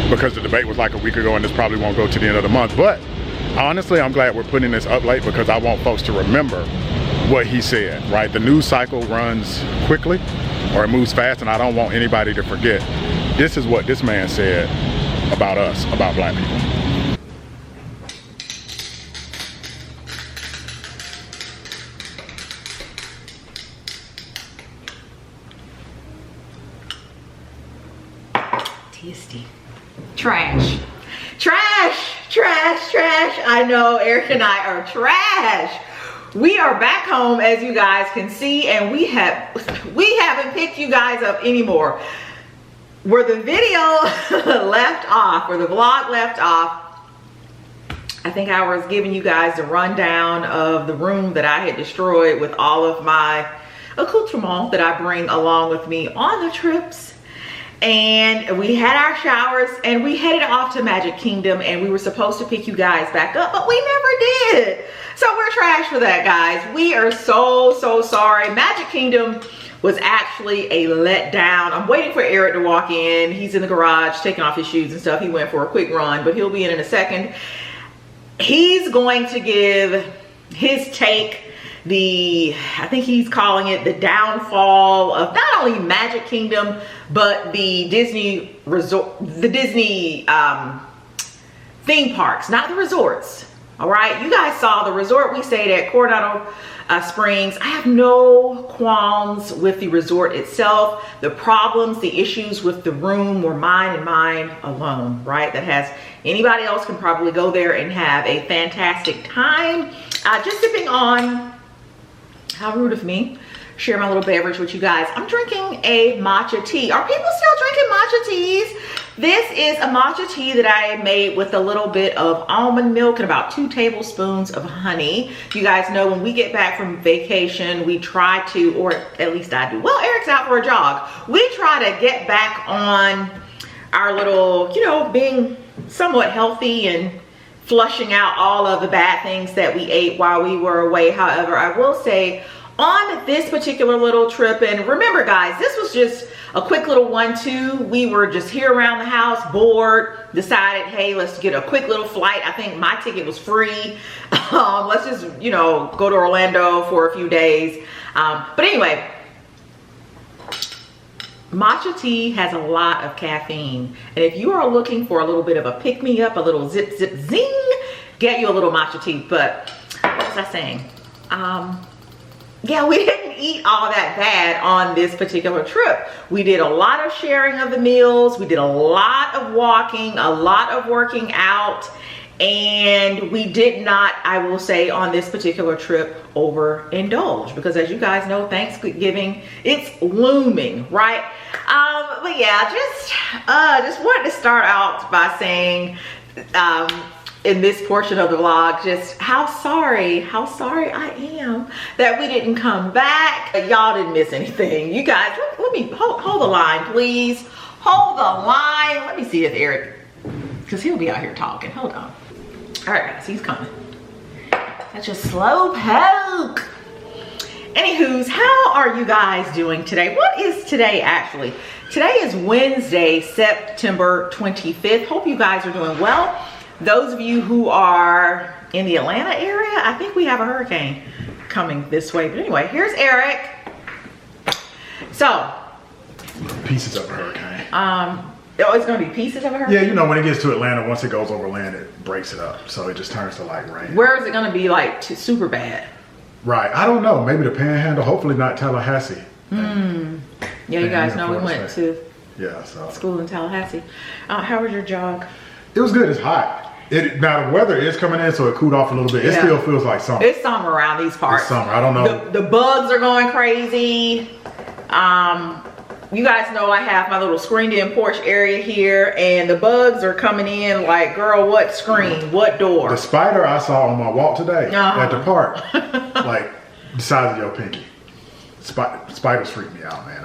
because the debate was like a week ago and this probably won't go to the end of the month. But honestly, I'm glad we're putting this up late because I want folks to remember what he said, right? The news cycle runs quickly or it moves fast, and I don't want anybody to forget. This is what this man said about us, about black people. tasty. Trash. Trash, trash, trash. I know Eric and I are trash. We are back home, as you guys can see, and we haven't picked you guys up anymore. Where the video left off, where the vlog left off, I think I was giving you guys a rundown of the room that I had destroyed with all of my accoutrements that I bring along with me on the trips. And we had our showers and we headed off to Magic Kingdom, and we were supposed to pick you guys back up, but we never did. So we're trash for that, guys. We are so sorry. Magic Kingdom was actually a letdown. I'm waiting for Eric to walk in. He's in the garage taking off his shoes and stuff. He went for a quick run, but he'll be in a second. He's going to give his take, I think he's calling it the downfall of not only Magic Kingdom, but the Disney resort, the Disney theme parks, not the resorts. All right, you guys saw the resort we stayed at, Coronado Springs. I have no qualms with the resort itself. The problems, the issues with the room were mine and mine alone, right? That has, anybody else can probably go there and have a fantastic time. Just sipping on, how rude of me, share my little beverage with you guys. I'm drinking a matcha tea. Are people still drinking matcha teas? This is a matcha tea that I made with a little bit of almond milk and about 2 tablespoons of honey. You guys know when we get back from vacation, we try to, or at least I do. Well, Eric's out for a jog. We try to get back on our little, you know, being somewhat healthy and flushing out all of the bad things that we ate while we were away. However, I will say on this particular little trip, and remember guys, this was just a quick little 1-2. We were just here around the house, bored, decided, hey, let's get a quick little flight. I think my ticket was free. Let's just, you know, go to Orlando for a few days. But anyway, matcha tea has a lot of caffeine. And if you are looking for a little bit of a pick-me-up, a little zip, zip, zing, get you a little matcha tea. But what was I saying? Yeah, we didn't eat all that bad on this particular trip. We did a lot of sharing of the meals. We did a lot of walking, a lot of working out. And we did not, I will say, on this particular trip overindulge, because as you guys know, Thanksgiving, it's looming, right? But yeah, just wanted to start out by saying, in this portion of the vlog, just how sorry I am that we didn't come back. Y'all didn't miss anything. You guys, let me hold the line, please. Hold the line. Let me see if Eric, because he'll be out here talking. Hold on. All right, guys, he's coming. Such a slow poke. Anywho's, how are you guys doing today? What is today actually? Today is Wednesday, September 25th. Hope you guys are doing well. Those of you who are in the Atlanta area, I think we have a hurricane coming this way. But anyway, here's Eric. So, pieces of a hurricane. Oh, it's gonna be pieces of a hurricane? Yeah, you know, when it gets to Atlanta, once it goes over land, it breaks it up. So it just turns to like rain. Where is it gonna be like super bad? Right, I don't know. Maybe the Panhandle, hopefully not Tallahassee. Yeah, you guys know we went to school in Tallahassee. How was your jog? It was good, it's hot. Now the weather is coming in, so it cooled off a little bit. It still feels like summer. It's summer around these parts. It's summer, I don't know. The bugs are going crazy. You guys know I have my little screened-in porch area here, and the bugs are coming in like, girl, what screen? What door? The spider I saw on my walk today at the park, like the size of your pinky. Spiders freak me out, man.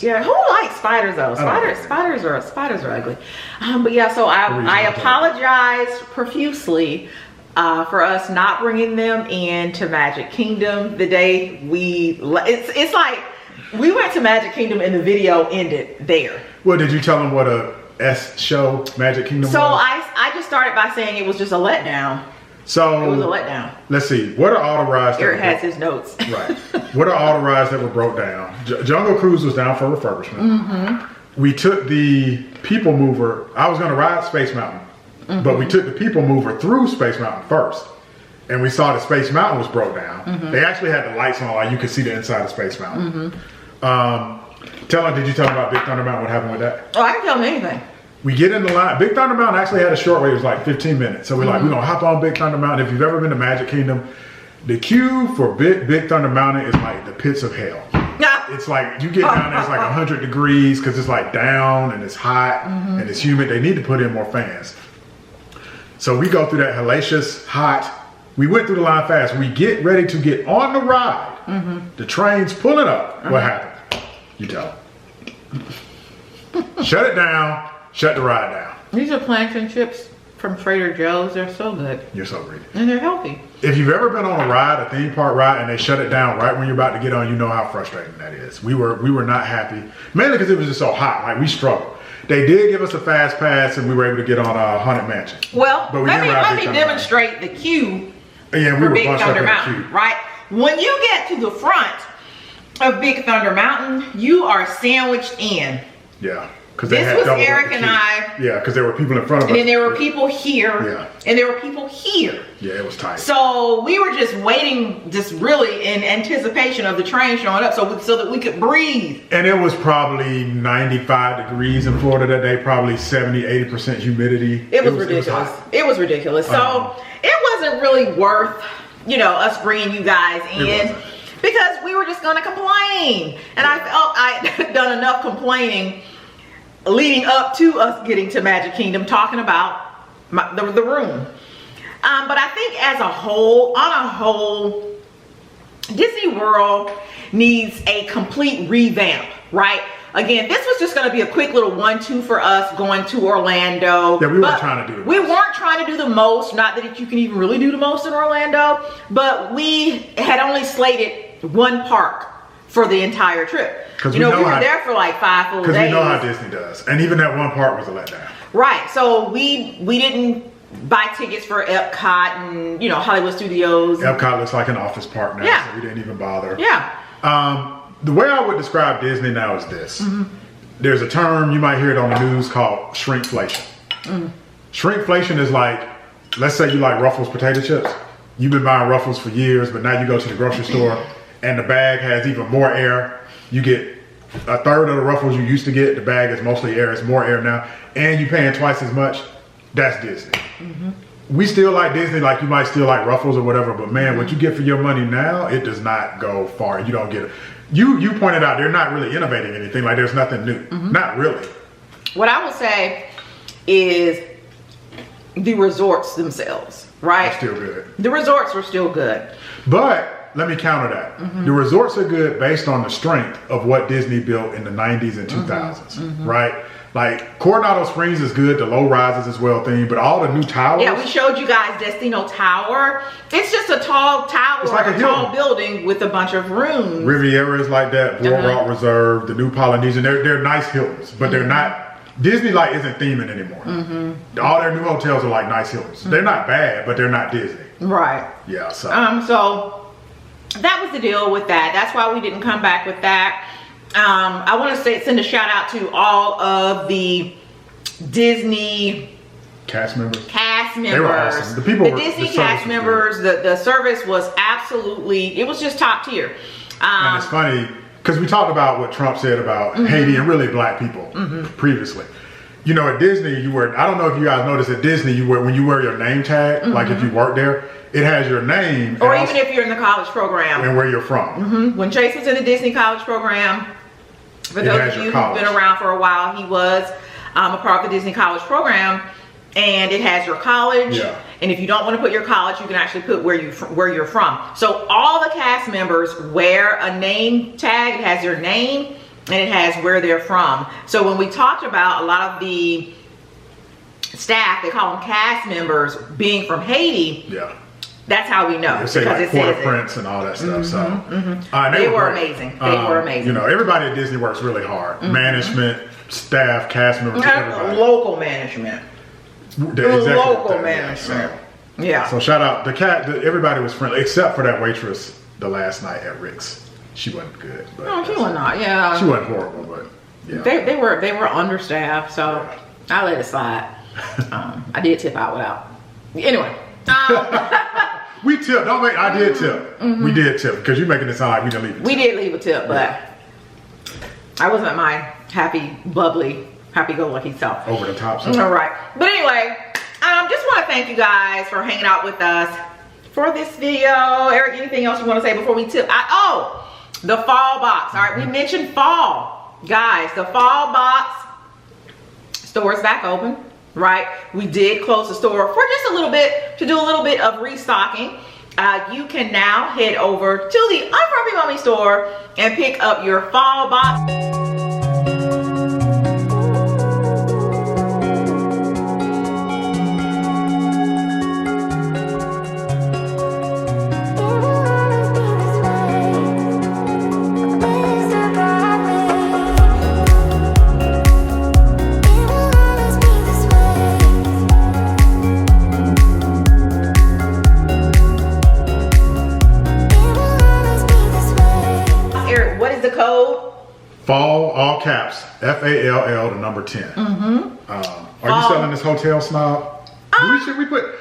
Yeah, who likes spiders though? Spiders are ugly. But yeah, so I apologize profusely for us not bringing them into Magic Kingdom the day it's like we went to Magic Kingdom and the video ended there. Well, did you tell them what a S show Magic Kingdom was? I just started by saying it was just a letdown. So it was a letdown. Let's see. What are all the rides? Eric has his notes. Right. What are all the rides that were broke down? Jungle Cruise was down for refurbishment. We took the People Mover. I was going to ride Space Mountain, but we took the People Mover through Space Mountain first, and we saw that Space Mountain was broke down. They actually had the lights on, like you could see the inside of Space Mountain. Did you tell them about Big Thunder Mountain? What happened with that? Oh, I can tell them anything. We get in the line. Big Thunder Mountain actually had a short wait. It was like 15 minutes. So we're like, we're going to hop on Big Thunder Mountain. If you've ever been to Magic Kingdom, the queue for Big Thunder Mountain is like the pits of hell. It's like, you get down there, it's like 100 degrees because it's like down and it's hot and it's humid. They need to put in more fans. So we go through that hellacious, hot. We went through the line fast. We get ready to get on the ride. The train's pulling up. What happened? You tell them. Shut it down. Shut the ride down. These are plantain chips from Trader Joe's. They're so good. You're so greedy. And they're healthy. If you've ever been on a ride, a theme park ride, and they shut it down right when you're about to get on, you know how frustrating that is. We were not happy. Mainly because it was just so hot. Like, we struggled. They did give us a fast pass, and we were able to get on Haunted Mansion. Well, let me demonstrate the queue for Big Thunder Mountain, right? When you get to the front of Big Thunder Mountain, you are sandwiched in. Yeah. This was Eric and I. Yeah, because there were people in front of us. And then there were people here. Yeah. And there were people here. Yeah, it was tight. So we were just waiting, just really in anticipation of the train showing up so that we could breathe. And it was probably 95 degrees in Florida that day, probably 70-80% humidity. It was ridiculous. It was ridiculous. So it wasn't really worth, us bringing you guys in. Because we were just going to complain. And I felt I had done enough complaining leading up to us getting to Magic Kingdom, talking about the room. But I think on a whole, Disney World needs a complete revamp, right? Again, this was just going to be a quick little 1-2 for us going to Orlando. Yeah, we weren't trying to do it. We weren't trying to do the most, not that you can even really do the most in Orlando, but we had only slated one park for the entire trip. We were there for like 5 full days. Because we know how Disney does. And even that one part was a letdown. Right. So we didn't buy tickets for Epcot and, Hollywood Studios. Epcot looks like an office park now, so we didn't even bother. Yeah. The way I would describe Disney now is this. there's a term, you might hear it on the news, called shrinkflation. Shrinkflation is like, let's say you like Ruffles potato chips. You've been buying Ruffles for years, but now you go to the grocery store and the bag has even more air. You get a third of the Ruffles you used to get. The bag is mostly air, it's more air now. And you're paying twice as much. That's Disney. We still like Disney, like you might still like Ruffles or whatever, but man, what you get for your money now, it does not go far. You don't get it. You pointed out they're not really innovating anything, like there's nothing new. Not really. What I will say is the resorts themselves, right? They're still good. The resorts were still good. But let me counter that. The resorts are good based on the strength of what Disney built in the 90s and 2000s, right? Like Coronado Springs is good, the low rises is well themed, but all the new towers. Yeah, we showed you guys Destino Tower. It's just a tall tower, It's like a tall building with a bunch of rooms. Riviera is like that, Boardwalk Reserve, the new Polynesian, they're nice Hiltons, but they're not, Disney like isn't theming anymore. All their new hotels are like nice Hiltons. They're not bad, but they're not Disney. Right. Yeah, so. So that was the deal with that. That's why we didn't come back with that. I want to send a shout out to all of the Disney cast members. They were awesome. The Disney cast members, the service was absolutely, it was just top tier. And it's funny, because we talked about what Trump said about Haiti and really black people previously. You know, at Disney, you wear, I don't know if you guys noticed, at Disney, you wear, when you wear your name tag, like if you work there, it has your name. Or even if you're in the college program. And where you're from. When Chase was in the Disney college program, for those of you who've been around for a while, he was a part of the Disney college program, and it has your college. And if you don't want to put your college, you can actually put where you're from. So all the cast members wear a name tag. It has your name and it has where they're from. So when we talked about a lot of the staff, they call them cast members, being from Haiti. That's how we know. They say like Port-au-Prince and all that stuff. They were amazing. They were amazing. You know, everybody at Disney works really hard. Management, staff, cast members, everybody. Local management. Local management. So shout out everybody was friendly except for that waitress the last night at Rick's. She wasn't good. But no, she was not. Yeah. She wasn't horrible, but yeah. They were understaffed, so I let it slide. I did tip out without. Anyway. We tipped. Don't make. I did tip. We did tip because you're making it sound like we didn't leave a tip. We did leave a tip, but I wasn't my happy, bubbly, happy-go-lucky self. Over the top. All right. But anyway, just want to thank you guys for hanging out with us for this video. Eric, anything else you want to say before we tip? The fall box. All right, we mentioned fall. Guys, the fall box store is back open, right? We did close the store for just a little bit to do a little bit of restocking. You can now head over to the Unfrumpy Mommy store and pick up your fall box. Fall, all caps, FALL, the number 10. Are you selling this hotel snob?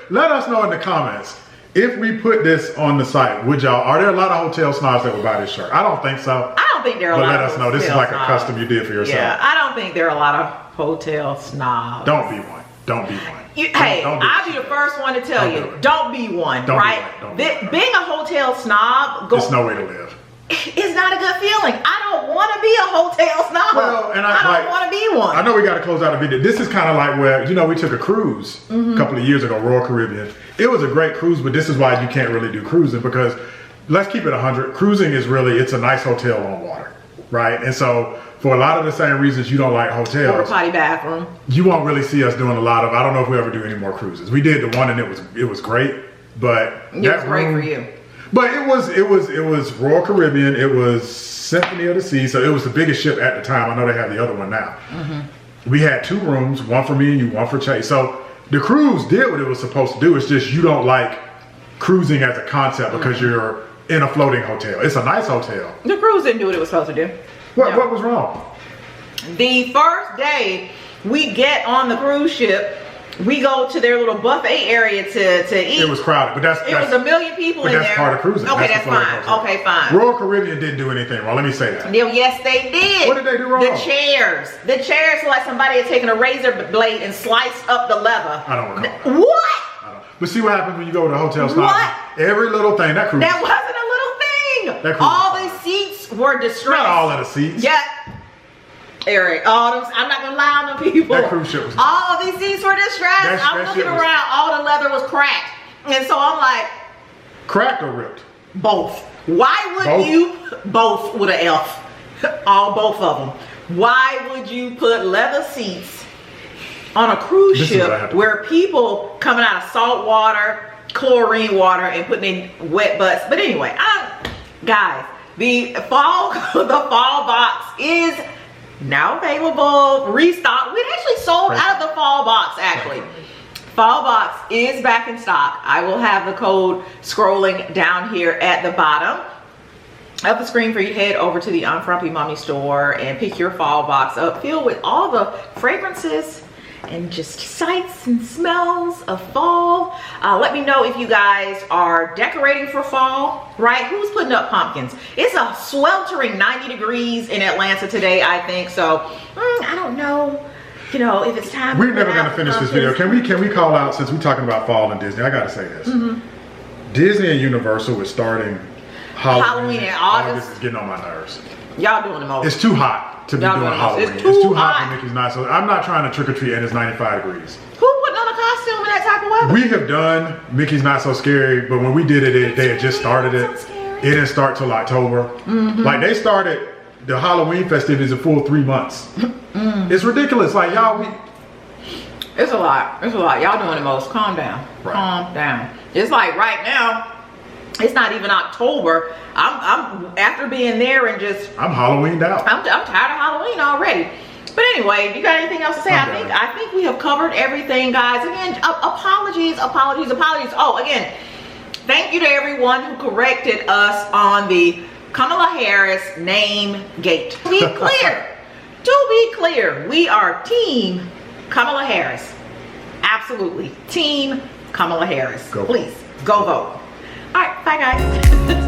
Let us know in the comments. If we put this on the site, are there a lot of hotel snobs that would buy this shirt? I don't think so. I don't think there are a lot of hotel snobs. But let us know. This is like a custom you did for yourself. Yeah, I don't think there are a lot of hotel snobs. Don't be one. Don't be one. I'll be the first one to tell you. Don't be one, right? Being a hotel snob, there's no way to live. It's not a good feeling. I don't want to be a hotel snob. Well, and I don't want to be one. I know we got to close out the video. This is kind of like where, you know, we took a cruise a couple of years ago, Royal Caribbean. It was a great cruise, but this is why you can't really do cruising, because let's keep it 100. Cruising is really, it's a nice hotel on water, right? And so for a lot of the same reasons you don't like hotels. Porta potty bathroom. You won't really see us doing a lot of, I don't know if we ever do any more cruises. We did the one and it was great, but it was great for you. But it was Royal Caribbean. It was Symphony of the Sea. So it was the biggest ship at the time. I know they have the other one now. We had 2 rooms, one for me and you, one for Chase. So the cruise did what it was supposed to do. It's just you don't like cruising as a concept because you're in a floating hotel. It's a nice hotel. The cruise didn't do what it was supposed to do. What was wrong? The first day we get on the cruise ship, we go to their little buffet area to eat. It was crowded, but it was a million people in there. That's part of cruising. Okay, that's fine. Okay, fine. Royal Caribbean didn't do anything wrong. Let me say that. Yes, they did. What did they do wrong? The chairs. The chairs were like somebody had taken a razor blade and sliced up the leather. I don't recall. What? But see what happens when you go to a hotel style. What? Every little thing, that cruise. That wasn't a little thing. That cruise. All the seats were distressed. Not all of the seats. Yeah. Eric, I'm not gonna lie on the people. That cruise ship was. All of these seats were distressed. I'm looking around, all the leather was cracked. And so I'm like, cracked or ripped? both. Why would you, both with an F, both of them. Why would you put leather seats on a cruise ship where people coming out of salt water, chlorine water, and putting in wet butts? But anyway, guys, the fall box is now available, restocked. We actually sold out of the fall box, actually. Fall box is back in stock. I will have the code scrolling down here at the bottom of the screen for you to head over to the Unfrumpy Mommy store and pick your fall box up, filled with all the fragrances and just sights and smells of fall. Let me know if you guys are decorating for fall, right? Who's putting up pumpkins? It's a sweltering 90 degrees in Atlanta today, I think. So I don't know, you know, if it's time. We're never gonna finish this video. Can we call out, since we're talking about fall and Disney, I gotta say this. Disney and Universal is starting Halloween in August. Is getting on my nerves. Y'all doing the most. It's too hot to be doing Halloween. It's too hot for Mickey's Nice. So I'm not trying to trick or treat and it's 95 degrees. Who putting on a costume in that type of weather? We have done Mickey's Not So Scary, but when we did it, they had just started it. It didn't start till October. Like they started the Halloween festivities a full 3 months. It's ridiculous. Like y'all, it's a lot. It's a lot. Y'all doing the most. Calm down. Right. Calm down. It's like right now, it's not even October. I'm after being there and just I'm Halloweened out. I'm tired of Halloween already. But anyway, if you got anything else to say, I think we have covered everything, guys. Again, apologies. Oh, again, thank you to everyone who corrected us on the Kamala Harris name gate. To be clear, we are Team Kamala Harris. Absolutely, Team Kamala Harris. Please go vote. All right, bye guys.